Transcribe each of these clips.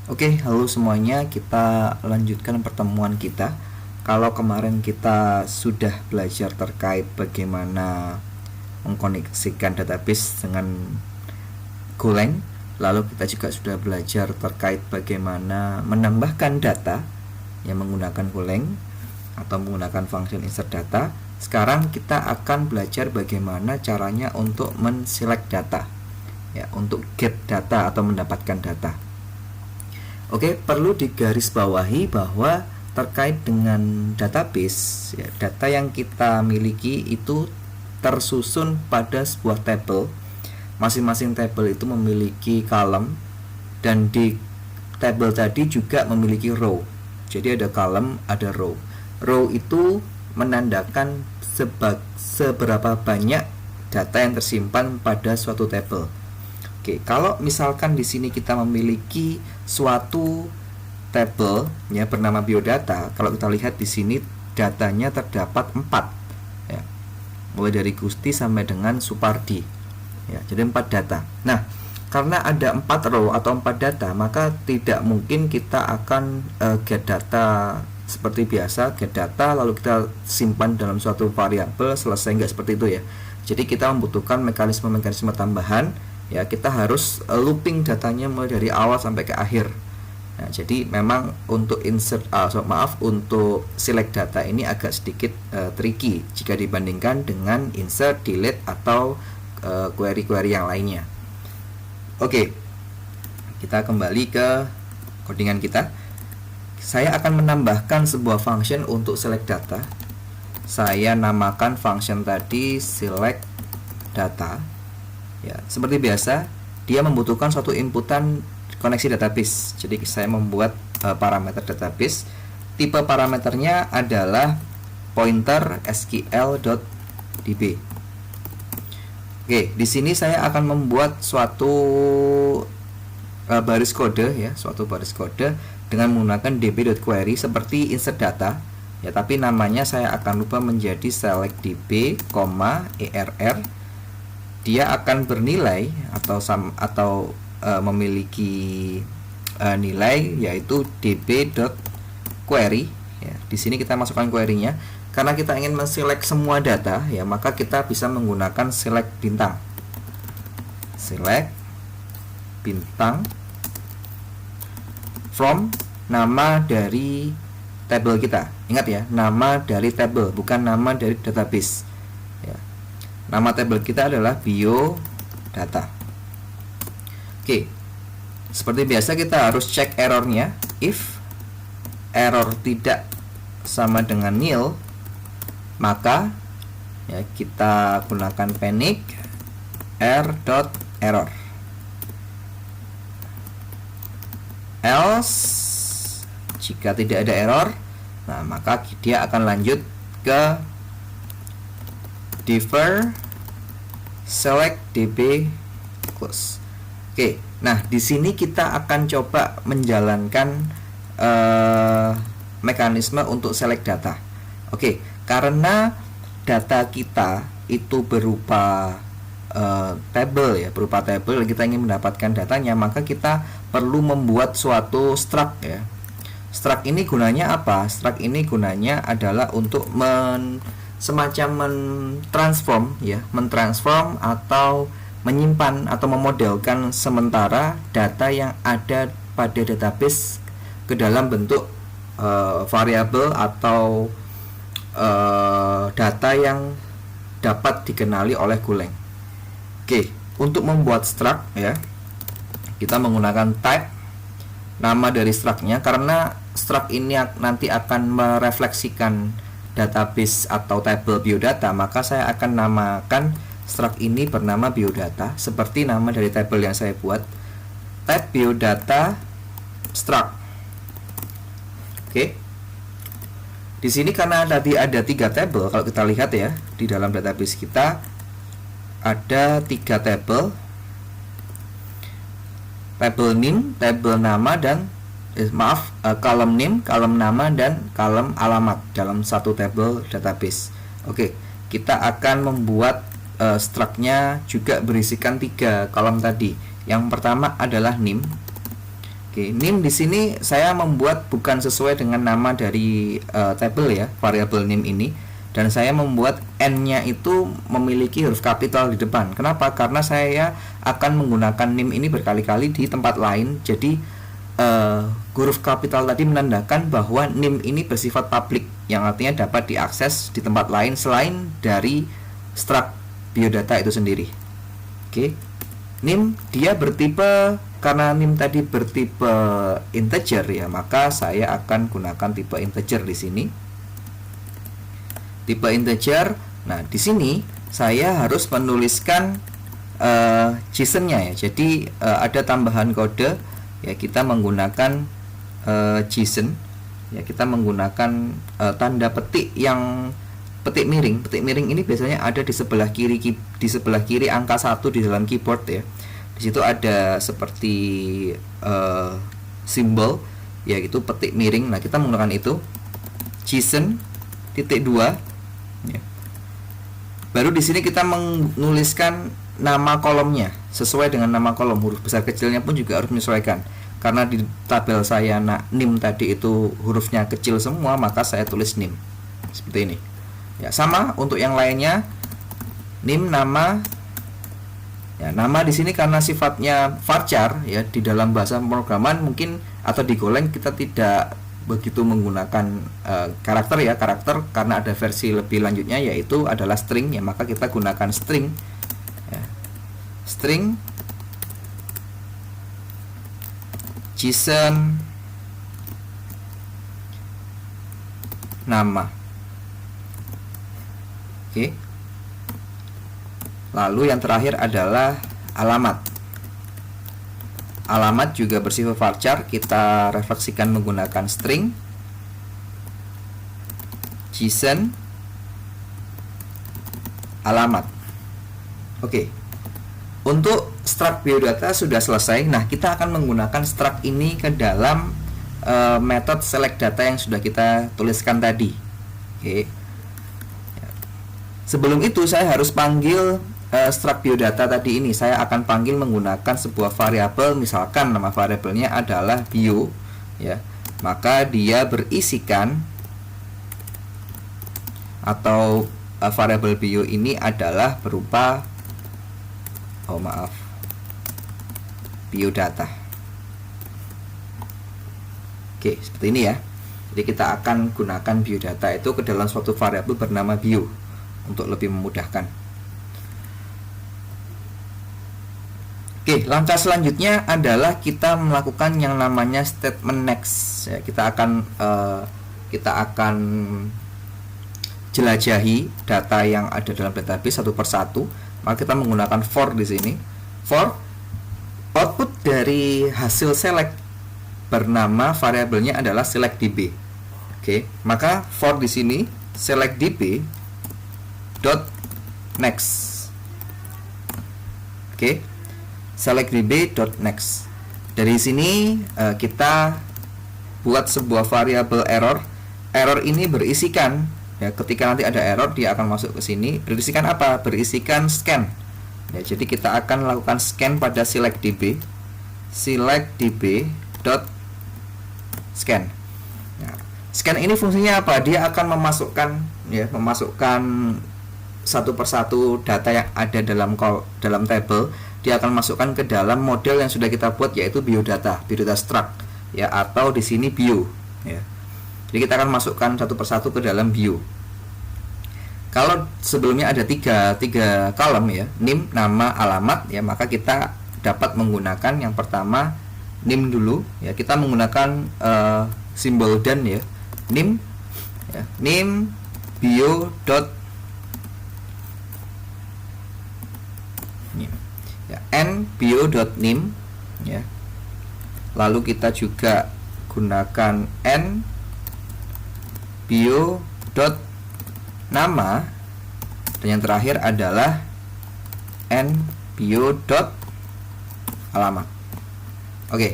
Oke, halo semuanya. Kita lanjutkan pertemuan kita. Kalau kemarin kita sudah belajar terkait bagaimana mengkoneksikan database dengan Golang, lalu kita juga sudah belajar terkait bagaimana menambahkan data yang menggunakan Golang atau menggunakan function insert data. Sekarang kita akan belajar bagaimana caranya untuk men-select data, ya, untuk get data atau mendapatkan data. Oke, perlu digarisbawahi bahwa terkait dengan database, ya, data yang kita miliki itu tersusun pada sebuah tabel. Masing-masing tabel itu memiliki column, dan di tabel tadi juga memiliki row. Jadi ada column, ada row. Row itu menandakan seberapa banyak data yang tersimpan pada suatu tabel. Oke, kalau misalkan di sini kita memiliki suatu tabel ya bernama biodata, kalau kita lihat di sini datanya terdapat 4 ya. Mulai dari Gusti sampai dengan Supardi. Ya, jadi 4 data. Nah, karena ada 4 row atau 4 data, maka tidak mungkin kita akan get data seperti biasa, get data lalu kita simpan dalam suatu variabel selesai, enggak seperti itu ya. Jadi kita membutuhkan mekanisme-mekanisme tambahan. Ya, kita harus looping datanya mulai dari awal sampai ke akhir. Nah, jadi memang untuk untuk select data ini agak sedikit tricky jika dibandingkan dengan insert, delete atau query-query yang lainnya. Oke, kita kembali ke codingan kita. Saya akan menambahkan sebuah function untuk select data. Saya namakan function tadi select data. Ya, seperti biasa, dia membutuhkan suatu inputan koneksi database. Jadi saya membuat parameter database. Tipe parameternya adalah pointer sql.db. Oke, di sini saya akan membuat suatu baris kode ya, suatu baris kode dengan menggunakan db.query seperti insert data. Ya, tapi namanya saya akan ubah menjadi select db, err. Dia akan bernilai atau memiliki nilai yaitu db.query ya. Di sini kita masukkan query-nya. Karena kita ingin men-select semua data ya, maka kita bisa menggunakan select bintang. Select bintang from nama dari tabel kita. Ingat ya, nama dari tabel, bukan nama dari database. Nama tabel kita adalah biodata. Oke, seperti biasa kita harus cek errornya. If error tidak sama dengan nil, maka ya kita gunakan panic r.error. Else, jika tidak ada error, nah maka dia akan lanjut ke defer select db close. Oke, nah di sini kita akan coba menjalankan mekanisme untuk select data. Oke, karena data kita itu berupa tabel ya, berupa tabel dan kita ingin mendapatkan datanya, maka kita perlu membuat suatu struct ya. Struct ini gunanya apa? Struct ini gunanya adalah untuk semacam mentransform ya, mentransform atau menyimpan atau memodelkan sementara data yang ada pada database ke dalam bentuk variabel atau data yang dapat dikenali oleh Golang. Oke, untuk membuat struct ya, kita menggunakan type nama dari struct-nya, karena struct ini nanti akan merefleksikan database atau tabel biodata, maka saya akan namakan struct ini bernama biodata seperti nama dari tabel yang saya buat, type biodata struct. Oke. Di sini karena tadi ada 3 tabel, kalau kita lihat ya, di dalam database kita ada 3 tabel. Tabel name, tabel nama, dan kolom name, kolom nama, dan kolom alamat dalam satu tabel database. Oke, kita akan membuat struct-nya juga berisikan 3 kolom tadi. Yang pertama adalah name. Oke, nim di sini saya membuat bukan sesuai dengan nama dari tabel ya, variabel nim ini, dan saya membuat n-nya itu memiliki huruf kapital di depan. Kenapa? Karena saya akan menggunakan nim ini berkali-kali di tempat lain. Jadi huruf kapital tadi menandakan bahwa nim ini bersifat publik, yang artinya dapat diakses di tempat lain selain dari struct biodata itu sendiri. Oke, nim dia bertipe, karena nim tadi bertipe integer ya, maka saya akan gunakan tipe integer di sini. Tipe integer. Nah, di sini saya harus menuliskan JSON-nya ya. Jadi ada tambahan kode ya, kita menggunakan JSON ya, kita menggunakan tanda petik yang petik miring. Petik miring ini biasanya ada di sebelah kiri angka 1 di dalam keyboard ya. Di situ ada seperti simbol yaitu petik miring. Nah, kita menggunakan itu JSON titik 2 ya. Baru di sini kita menuliskan nama kolomnya sesuai dengan nama kolom. Huruf besar kecilnya pun juga harus menyesuaikan. Karena di tabel saya nim tadi itu hurufnya kecil semua, maka saya tulis nim seperti ini. Ya, sama untuk yang lainnya. Nim nama. Ya, nama di sini karena sifatnya varchar ya, di dalam bahasa pemrograman mungkin atau di Golang kita tidak begitu menggunakan karakter ya, karakter karena ada versi lebih lanjutnya yaitu adalah string ya, maka kita gunakan string ya. String JSON nama. Oke. Lalu yang terakhir adalah alamat. Alamat juga bersifat varchar, kita refleksikan menggunakan string JSON alamat. Oke. Untuk struct biodata sudah selesai. Nah, kita akan menggunakan struct ini ke dalam method select data yang sudah kita tuliskan tadi. Oke. Sebelum itu saya harus panggil struct biodata tadi ini. Saya akan panggil menggunakan sebuah variabel, misalkan nama variabelnya adalah bio ya. Maka dia berisikan atau variabel bio ini adalah berupa biodata. Oke, seperti ini ya. Jadi kita akan gunakan biodata itu ke dalam suatu variabel bernama bio untuk lebih memudahkan. Oke, langkah selanjutnya adalah kita melakukan yang namanya statement next. Ya, kita akan jelajahi data yang ada dalam database satu persatu. Maka kita menggunakan for di sini. For output dari hasil select bernama variabelnya adalah selectdb. Oke, maka for di sini selectdb dot next. Oke. selectdb.next. Dari sini kita buat sebuah variabel error. Error ini berisikan ya, ketika nanti ada error dia akan masuk ke sini. Berisikan apa? Berisikan scan. Ya, jadi kita akan lakukan scan pada selectdb. selectdb.scan. Nah, scan ini fungsinya apa? Dia akan memasukkan satu persatu data yang ada dalam tabel. Dia akan masukkan ke dalam model yang sudah kita buat yaitu biodata struct ya, atau di sini bio ya. Jadi kita akan masukkan satu persatu ke dalam bio. Kalau sebelumnya ada tiga kolom ya, nim, nama, alamat ya, maka kita dapat menggunakan yang pertama nim dulu ya. Kita menggunakan simbol dan ya, nim ya, nim bio dot ya, n bio.nim ya. Lalu kita juga gunakan n bio.nama, dan yang terakhir adalah n bio.alamat. Oke.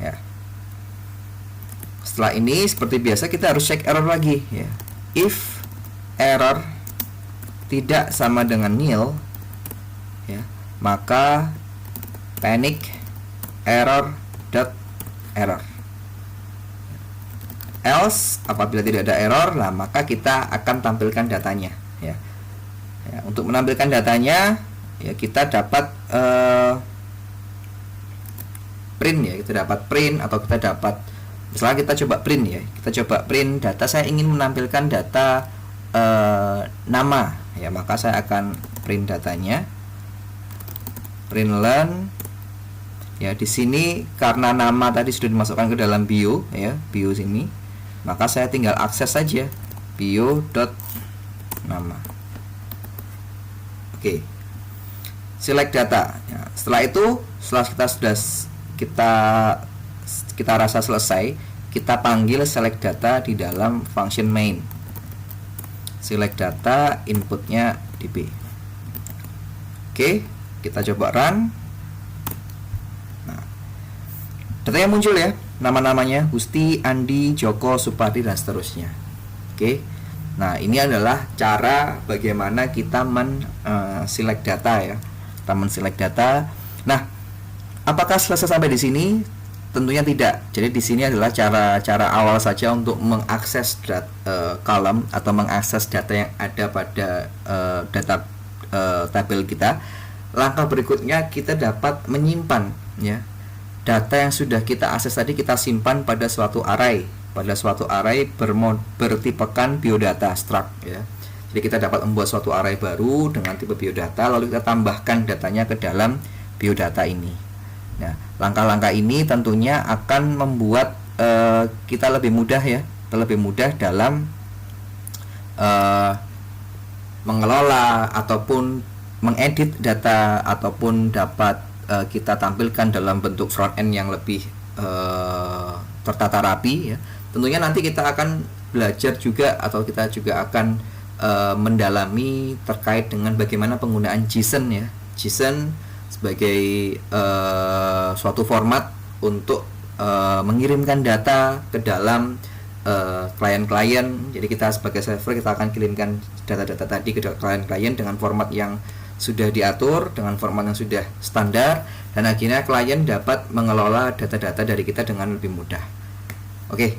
Ya. Setelah ini seperti biasa kita harus check error lagi ya. If error tidak sama dengan nil ya, maka panic error dot error. Else, apabila tidak ada error, lah maka kita akan tampilkan datanya, ya. Untuk menampilkan datanya, ya kita dapat print, ya. Kita dapat print, atau kita dapat, misalnya kita coba print, ya. Kita coba print data, saya ingin menampilkan data nama, ya, maka saya akan print datanya, print learn. Ya, di sini karena nama tadi sudah dimasukkan ke dalam bio, ya, bio sini, maka saya tinggal akses saja bio.nama. Oke. Select data. Ya, setelah itu, setelah kita rasa selesai, kita panggil select data di dalam function main. Select data, inputnya db. Oke, kita coba run. Datanya muncul, ya, nama-namanya Gusti, Andi, Joko, Supardi, dan seterusnya. Oke. Nah, ini adalah cara bagaimana kita select data, ya. Kita select data. Nah, apakah selesai sampai di sini? Tentunya tidak. Jadi di sini adalah cara awal saja untuk mengakses kolom atau mengakses data yang ada pada data tabel kita. Langkah berikutnya kita dapat menyimpan, ya, data yang sudah kita akses tadi, kita simpan pada suatu array, bertipekan biodata struct, ya. Jadi kita dapat membuat suatu array baru dengan tipe biodata, lalu kita tambahkan datanya ke dalam biodata ini. Nah, langkah-langkah ini tentunya akan membuat kita lebih mudah, ya, dalam mengelola ataupun mengedit data, ataupun dapat kita tampilkan dalam bentuk front end yang lebih tertata rapi, ya. Tentunya nanti kita akan belajar juga, atau kita juga akan mendalami terkait dengan bagaimana penggunaan JSON, ya. JSON sebagai suatu format untuk mengirimkan data ke dalam klien-klien. Jadi kita sebagai server, kita akan kirimkan data-data tadi ke klien-klien dengan format yang sudah diatur, dengan format yang sudah standar, dan akhirnya klien dapat mengelola data-data dari kita dengan lebih mudah. Oke,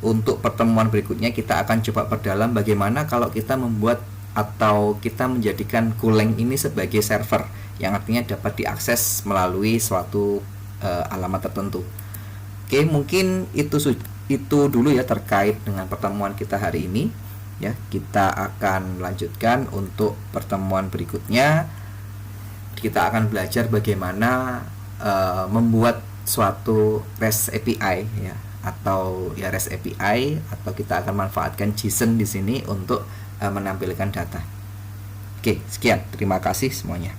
untuk pertemuan berikutnya kita akan coba perdalam bagaimana kalau kita membuat atau kita menjadikan Golang ini sebagai server, yang artinya dapat diakses melalui suatu alamat tertentu. Oke, mungkin itu dulu, ya, terkait dengan pertemuan kita hari ini. Ya, kita akan lanjutkan untuk pertemuan berikutnya. Kita akan belajar bagaimana membuat suatu REST API, ya, atau REST API, atau kita akan manfaatkan JSON di sini untuk menampilkan data. Oke, sekian. Terima kasih semuanya.